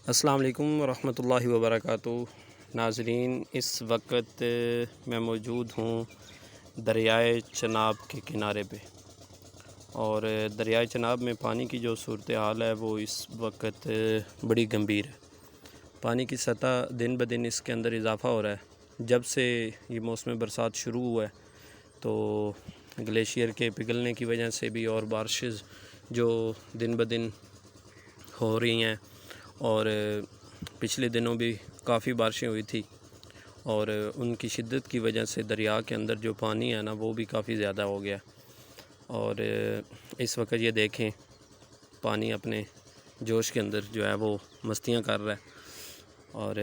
السلام علیکم ورحمۃ اللہ وبرکاتہ۔ ناظرین، اس وقت میں موجود ہوں دریائے چناب کے کنارے پہ، اور دریائے چناب میں پانی کی جو صورتحال ہے وہ اس وقت بڑی گمبھیر ہے۔ پانی کی سطح دن بدن اس کے اندر اضافہ ہو رہا ہے۔ جب سے یہ موسم برسات شروع ہوا ہے تو گلیشیئر کے پگھلنے کی وجہ سے بھی اور بارشز جو دن بدن ہو رہی ہیں، اور پچھلے دنوں بھی کافی بارشیں ہوئی تھی، اور ان کی شدت کی وجہ سے دریا کے اندر جو پانی ہے نا وہ بھی کافی زیادہ ہو گیا، اور اس وقت یہ دیکھیں پانی اپنے جوش کے اندر جو ہے وہ مستیاں کر رہا ہے، اور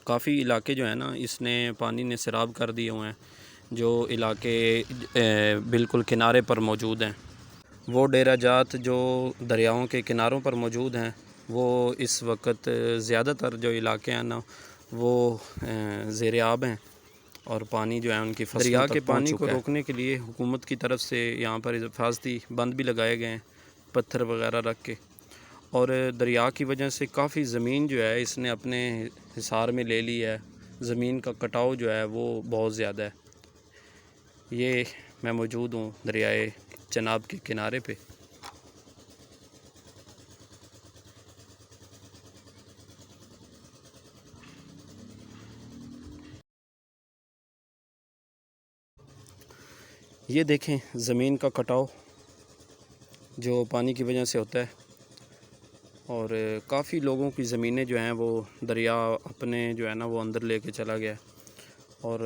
کافی علاقے جو ہیں نا اس نے پانی نے سیراب کر دیے ہوئے ہیں۔ جو علاقے بالکل کنارے پر موجود ہیں، وہ ڈیرہ جات جو دریاؤں کے کناروں پر موجود ہیں، وہ اس وقت زیادہ تر جو علاقے ہیں نا وہ زیر آب ہیں، اور پانی جو ہے ان کی فصلوں دریا تک کے پہنچ پانی کو چکا ہے۔ روکنے کے لیے حکومت کی طرف سے یہاں پر حفاظتی بند بھی لگائے گئے ہیں، پتھر وغیرہ رکھ کے، اور دریا کی وجہ سے کافی زمین جو ہے اس نے اپنے حصار میں لے لی ہے۔ زمین کا کٹاؤ جو ہے وہ بہت زیادہ ہے۔ یہ میں موجود ہوں دریائے چناب کے کنارے پہ۔ یہ دیکھیں زمین کا کٹاؤ جو پانی کی وجہ سے ہوتا ہے، اور کافی لوگوں کی زمینیں جو ہیں وہ دریا اپنے جو ہے نا وہ اندر لے کے چلا گیا، اور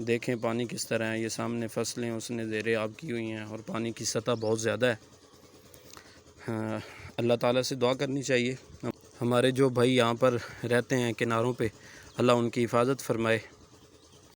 دیکھیں پانی کس طرح ہے۔ یہ سامنے فصلیں اس نے زیر آب کی ہوئی ہیں، اور پانی کی سطح بہت زیادہ ہے۔ اللہ تعالیٰ سے دعا کرنی چاہیے، ہمارے جو بھائی یہاں پر رہتے ہیں کناروں پہ، اللہ ان کی حفاظت فرمائے۔